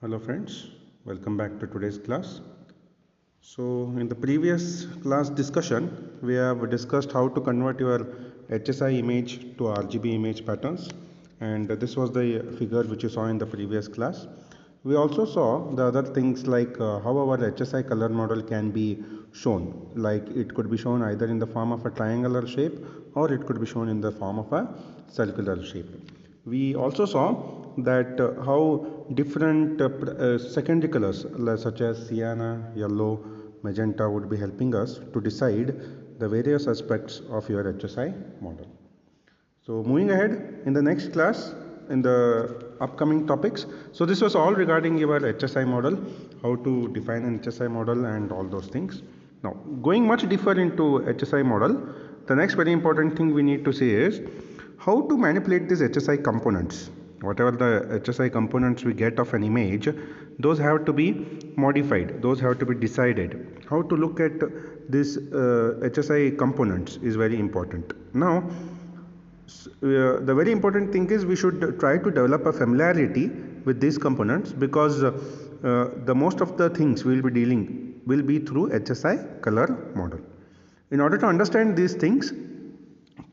Hello friends, welcome back to today's class. So in the previous class discussion, we have discussed how to convert your HSI image to RGB image patterns, and this was the figure which you saw in the previous class. We also saw the other things like how our HSI color model can be shown, like it could be shown either in the form of a triangular shape or it could be shown in the form of a circular shape. We also saw that how different secondary colors such as sienna, yellow, magenta would be helping us to decide the various aspects of your HSI model. So moving ahead in the next class in the upcoming topics. So this was all regarding your HSI model, how to define an HSI model and all those things. Now going much deeper into HSI model, the next very important thing we need to say is how to manipulate these HSI components. Whatever the HSI components we get of an image, those have to be modified, those have to be decided. How to look at these HSI components is very important. Now the very important thing is we should try to develop a familiarity with these components, because the most of the things we will be dealing will be through HSI color model. In order to understand these things,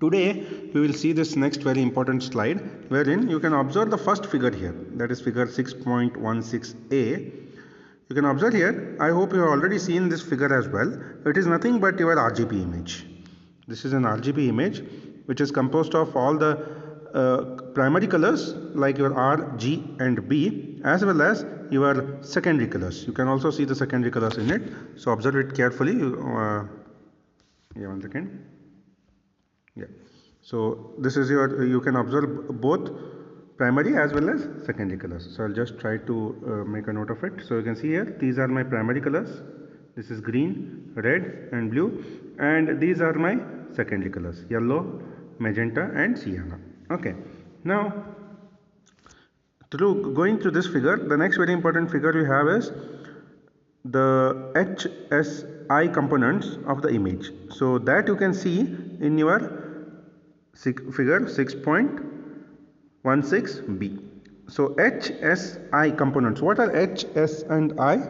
today we will see this next very important slide, wherein you can observe the first figure here, that is figure 6.16a. You can observe here, I hope you have already seen this figure as well. It is nothing but your RGB image. This is an RGB image which is composed of all the primary colors like your R, G and B, as well as your secondary colors. You can also see the secondary colors in it. So observe it carefully. Yeah, one second. Yeah. So this is your, you can observe both primary as well as secondary colors. So I'll just try to make a note of it. So you can see here, these are my primary colors. This is green, red and blue, and these are my secondary colors, yellow, magenta and sienna. Okay. Now going through this figure, the next very important figure we have is the HSI components of the image. So that you can see in your figure 6.16b. So HSI components. What are H, S and I?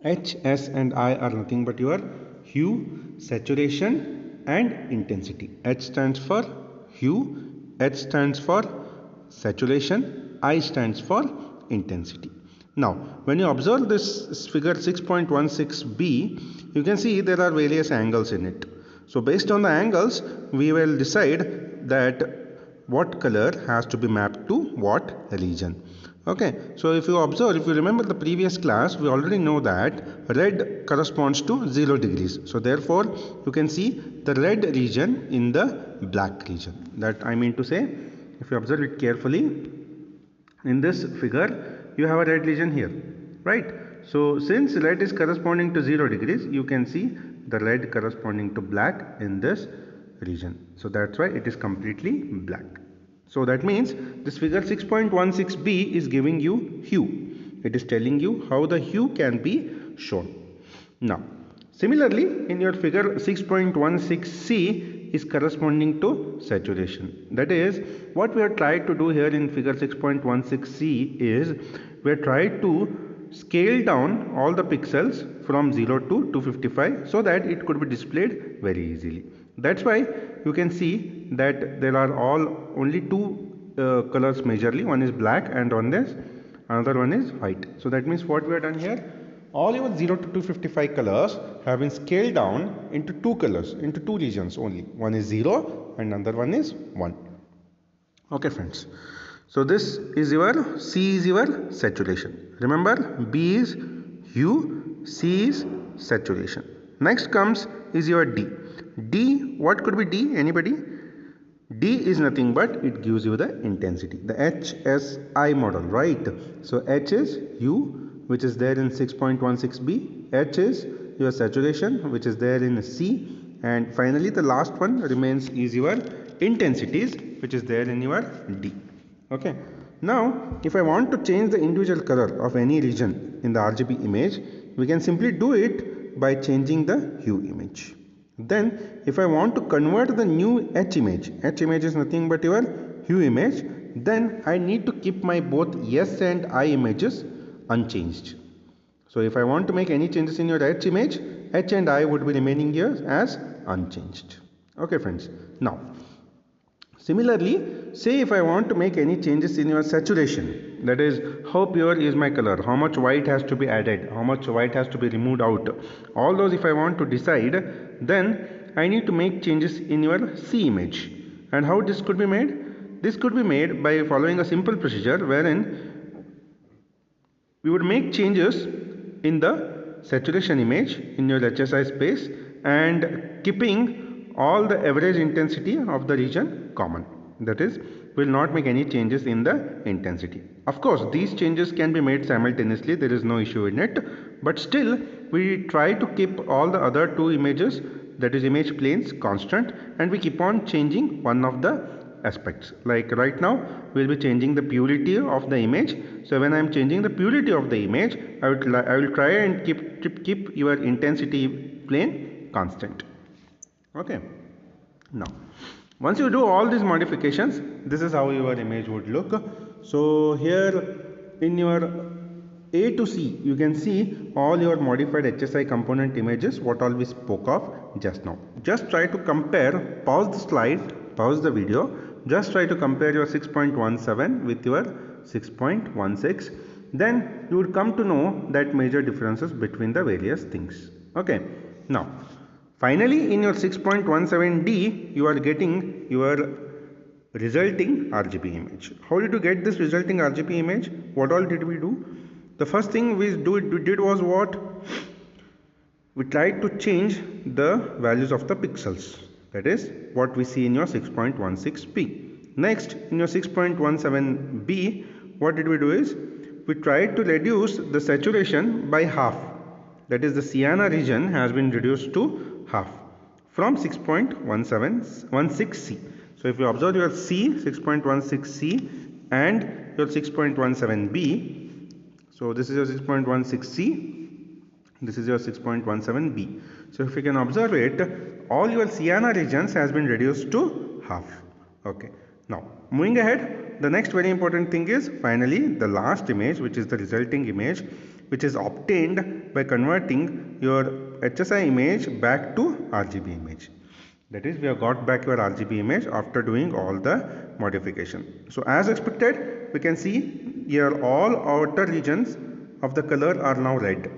H, S and I are nothing but your hue, saturation and intensity. H stands for hue, H stands for saturation, I stands for intensity. Now when you observe this figure 6.16b, you can see there are various angles in it. So based on the angles, we will decide that what color has to be mapped to what region. Okay, so if you observe, if you remember the previous class, we already know that red corresponds to 0 degrees. So therefore, you can see the red region in the black region. That I mean to say, if you observe it carefully, in this figure, you have a red region here, right? So since red is corresponding to 0 degrees, you can see the red corresponding to black in this region. So that's why it is completely black. So that means this figure 6.16b is giving you hue. It is telling you how the hue can be shown. Now, similarly, in your figure 6.16c is corresponding to saturation. That is, what we have tried to do here in figure 6.16c is we have tried to scale down all the pixels from 0 to 255 so that it could be displayed very easily. That's why you can see that there are only two colors majorly. One is black and another one is white. So that means what we have done here, all your 0 to 255 colors have been scaled down into two colors, into two regions only. One is 0 and another one is 1. Okay friends. So this is your C is your saturation. Remember, B is hue, C is saturation. Next comes is your D. D, what could be D? Anybody? D is nothing but it gives you the intensity, the HSI model, right? So H is hue, which is there in 6.16b. H is your saturation, which is there in C. And finally, the last one remains is your intensities, which is there in your D. Okay. Now, if I want to change the individual color of any region in the RGB image, we can simply do it by changing the hue image. Then, if I want to convert the new H image is nothing but your hue image, then I need to keep my both S and I images unchanged. So if I want to make any changes in your H image, H and I would be remaining here as unchanged. Okay friends. Now similarly, say if I want to make any changes in your saturation, that is how pure is my color, how much white has to be added, how much white has to be removed out, all those if I want to decide, then I need to make changes in your C image. And how this could be made? This could be made by following a simple procedure wherein we would make changes in the saturation image in your HSI space and keeping all the average intensity of the region common. That is, we will not make any changes in the intensity. Of course, these changes can be made simultaneously, there is no issue in it, but still we try to keep all the other two images, that is image planes, constant, and we keep on changing one of the aspects. Like right now we will be changing the purity of the image. So when I am changing the purity of the image, I will try and keep your intensity plane constant. Okay. Now once you do all these modifications, this is how your image would look. So here in your A to C, you can see all your modified HSI component images, what all we spoke of just now. Just try to compare, pause the slide, pause the video, just try to compare your 6.17 with your 6.16. Then you would come to know that major differences between the various things. Okay. Now, finally in your 6.17D, you are getting your resulting RGB image. How did you get this resulting RGB image? What all did we do? The first thing we did was what? We tried to change the values of the pixels. That is what we see in your 6.16p. Next, in your 6.17b, what did we do is, we tried to reduce the saturation by half. That is, the Sienna region has been reduced to half from 6.16c. So if you observe your C, 6.16c and your 6.17b, so this is your 6.16c, this is your 6.17b. So if you can observe it, all your Sienna regions has been reduced to half. Okay. Now moving ahead, the next very important thing is finally the last image, which is the resulting image, which is obtained by converting your HSI image back to RGB image. That is, we have got back your RGB image after doing all the modification. So as expected, we can see here all outer regions of the color are now red,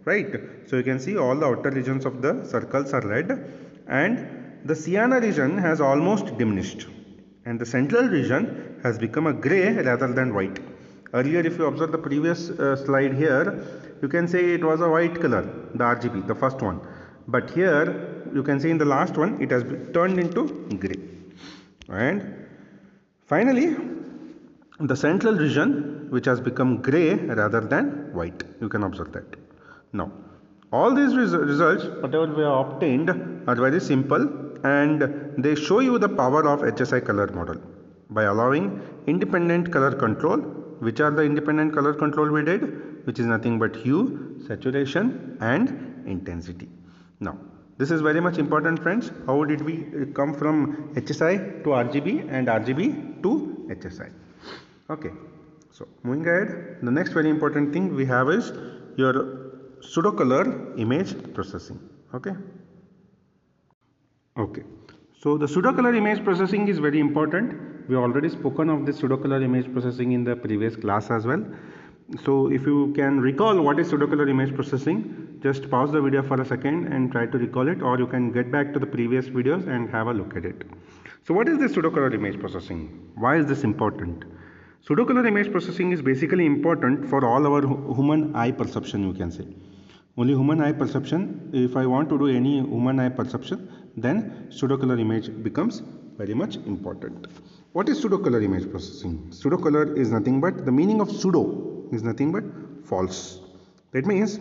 right? So you can see all the outer regions of the circles are red and the Sienna region has almost diminished and the central region has become a grey rather than white. Earlier, if you observe the previous slide here, you can say it was a white color, the RGB, the first one. But here you can see in the last one it has turned into grey. And finally the central region, which has become grey rather than white, you can observe that. Now all these results whatever we have obtained are very simple and they show you the power of HSI color model by allowing independent color control. Which are the independent color control we did? Which is nothing but hue, saturation and intensity. Now this is very much important, friends. How did we come from HSI to RGB and RGB to HSI? Okay. So moving ahead, the next very important thing we have is your pseudocolor image processing. Okay. Okay. So the pseudocolor image processing is very important. We already spoken of this pseudocolor image processing in the previous class as well. So if you can recall what is pseudocolor image processing, just pause the video for a second and try to recall it, or you can get back to the previous videos and have a look at it. So what is this pseudocolor image processing? Why is this important? Pseudocolor image processing is basically important for all our human eye perception, you can say. Only human eye perception, if I want to do any human eye perception, then pseudocolor image becomes very much important. What is pseudocolor image processing? Pseudocolor is nothing but, the meaning of pseudo is nothing but false. That means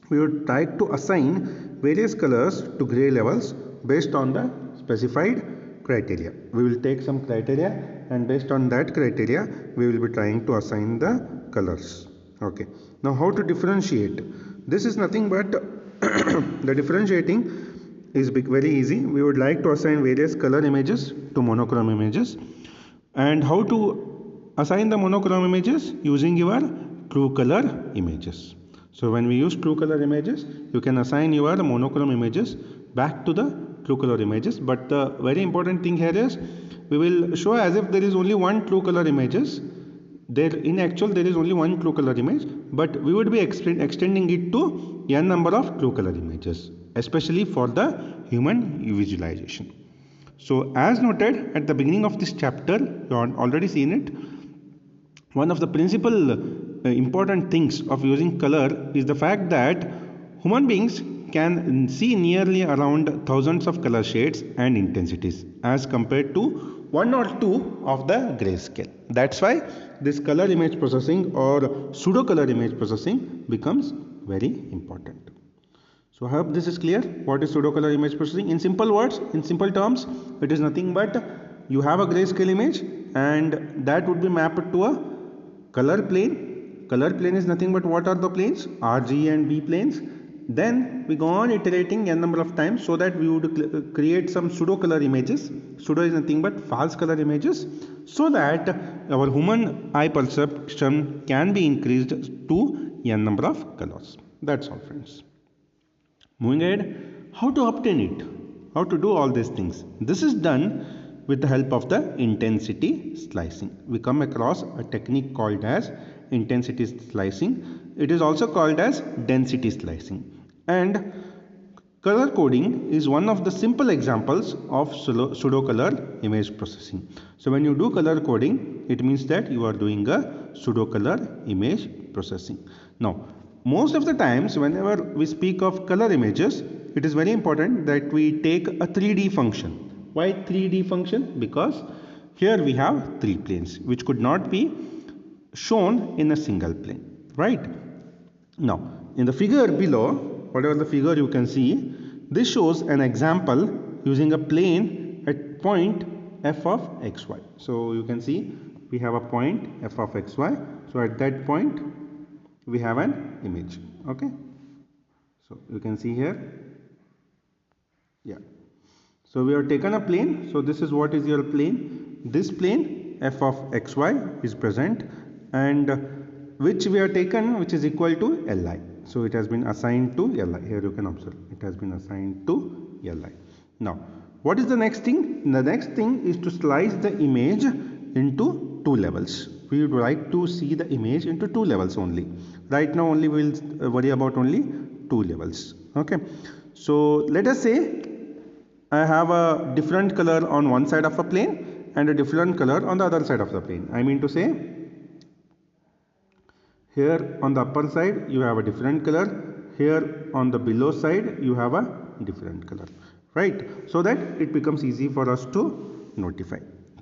we would try to assign various colors to gray levels based on the specified criteria. We will take some criteria and based on that criteria we will be trying to assign the colors. Okay. Now how to differentiate? This is nothing but the differentiating is very easy. We would like to assign various color images to monochrome images. And how to assign the monochrome images? Using your true color images. So when we use true color images, you can assign your monochrome images back to the true color images. But the very important thing here is we will show as if there is only one true color images. There in actual there is only one true color image, but we would be extending it to n number of true color images, especially for the human visualization. So as noted at the beginning of this chapter, you have already seen it. One of the principal important things of using color is the fact that human beings can see nearly around thousands of color shades and intensities as compared to one or two of the grayscale. That's why this color image processing or pseudocolor image processing becomes very important. So I hope this is clear. What is pseudocolor image processing? In simple words, in simple terms, it is nothing but you have a grayscale image and that would be mapped to a color plane. Color plane is nothing but what are the planes? R, G and B planes. Then we go on iterating n number of times so that we would create some pseudo color images. Pseudo is nothing but false color images, so that our human eye perception can be increased to n number of colors. That's all, friends. Moving ahead, how to obtain it? How to do all these things? This is done with the help of the intensity slicing. We come across a technique called as intensity slicing. It is also called as density slicing. And color coding is one of the simple examples of pseudocolor image processing. So when you do color coding, it means that you are doing a pseudocolor image processing. Now, most of the times whenever we speak of color images, it is very important that we take a 3D function. Why 3D function? Because here we have three planes which could not be shown in a single plane, right? Now, in the figure below, whatever the figure you can see, this shows an example using a plane at point f of xy. So you can see we have a point f of xy. So at that point we have an image. Okay. So you can see here. Yeah. So we have taken a plane. So this is what is your plane. This plane f of xy is present, and which we have taken, which is equal to Li. So it has been assigned to Li. Here you can observe it has been assigned to Li. Now what is the next thing? The next thing is to slice the image into two levels. We would like to see the image into two levels only. Right now only we will worry about only two levels. Okay. So let us say I have a different color on one side of a plane and a different color on the other side of the plane. I mean to say, here on the upper side you have a different color, here on the below side you have a different color, right? So that it becomes easy for us to notify,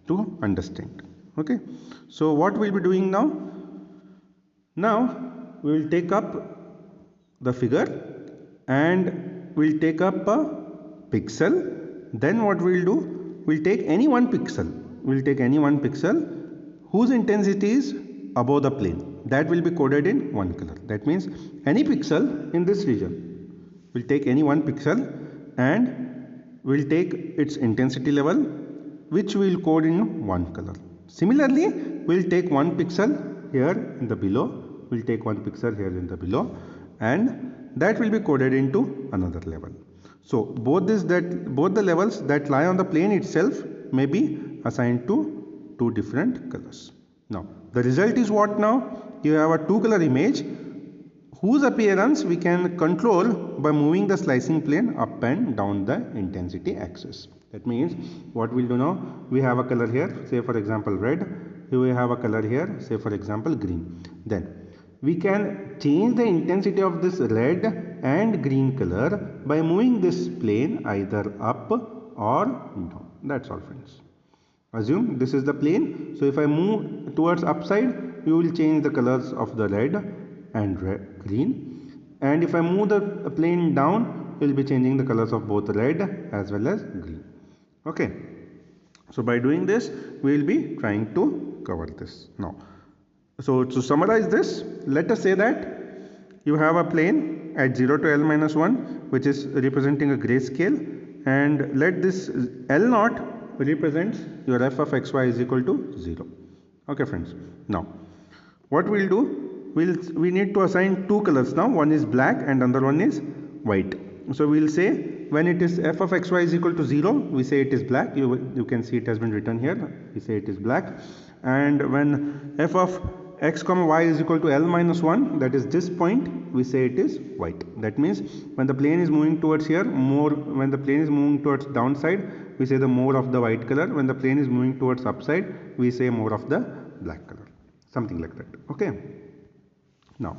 to understand. Okay. So what we will be doing now? Now we will take up the figure and we will take up a pixel. Then what we will do? We will take any one pixel. We will take any one pixel whose intensity is above the plane. That will be coded in one color. That means any pixel in this region. We will take any one pixel and we will take its intensity level, which we will code in one color. Similarly, we will take one pixel here in the below. We will take one pixel here in the below, and that will be coded into another level. So both the levels that lie on the plane itself may be assigned to two different colors. Now the result is what? Now you have a two color image whose appearance we can control by moving the slicing plane up and down the intensity axis. That means what we'll do now, we have a color here, say for example red. Here we have a color here, say for example green. Then we can change the intensity of this red and green color by moving this plane either up or down. That's all, friends. Assume this is the plane. So if I move towards upside, you will change the colors of the red and green. And if I move the plane down, you will be changing the colors of both red as well as green. Okay. So by doing this, we will be trying to cover this. Now, so to summarize this, let us say that you have a plane at 0 to L minus 1, which is representing a grayscale, and let this L0 represents your f of xy is equal to 0. Okay, friends. Now what we will do, we need to assign two colors now. One is black and another one is white. So we'll say when it is f of xy is equal to 0, we say it is black. You can see it has been written here. We say it is black. And when f of x comma y is equal to L minus 1, that is this point, we say it is white. That means when the plane is moving towards here, when the plane is moving towards downside, we say the more of the white color. When the plane is moving towards upside, we say more of the black color. Something like that. Okay. Now,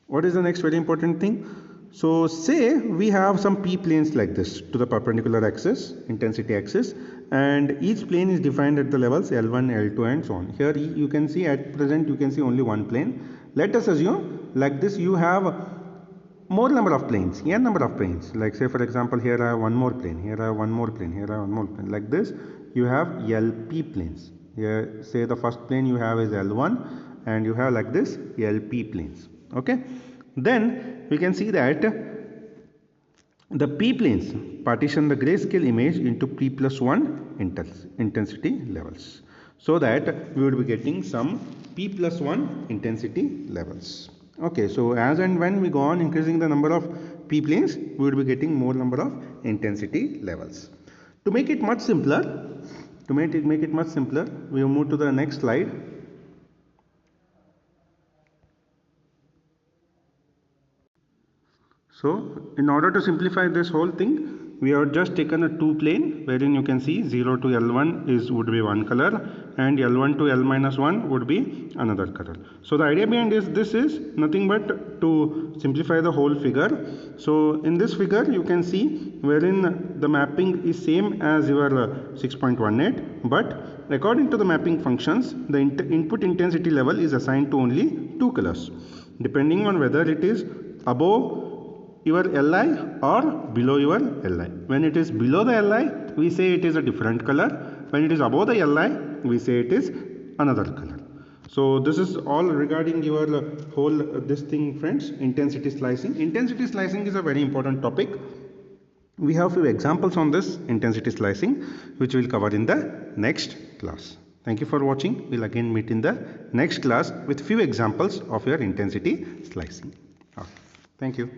what is the next very important thing? So say we have some p planes like this to the perpendicular axis, intensity axis, and each plane is defined at the levels L1, L2 and so on. Here you can see at present you can see only one plane. Let us assume like this you have more number of planes, n number of planes. Like say for example here I have one more plane, here I have one more plane, here I have one more plane. Like this you have LP planes. Here say the first plane you have is L1 and you have like this LP planes. Okay. Then we can see that the p planes partition the grayscale image into p plus 1 intensity levels, so that we would be getting some p plus 1 intensity levels. Okay, so as and when we go on increasing the number of p planes, we would be getting more number of intensity levels. To make it much simpler, we will move to the next slide. So in order to simplify this whole thing, we have just taken a two plane wherein you can see 0 to L1 would be one color and L1 to L minus 1 would be another color. So the idea behind this is nothing but to simplify the whole figure. So in this figure you can see wherein the mapping is same as your 6.18, but according to the mapping functions, the input intensity level is assigned to only two colors depending on whether it is above your Li or below your Li. When it is below the Li, we say it is a different color. When it is above the Li, we say it is another color. So this is all regarding your whole this thing, friends, intensity slicing. Intensity slicing is a very important topic. We have few examples on this intensity slicing which we will cover in the next class. Thank you for watching. We will again meet in the next class with few examples of your intensity slicing. Okay. Thank you.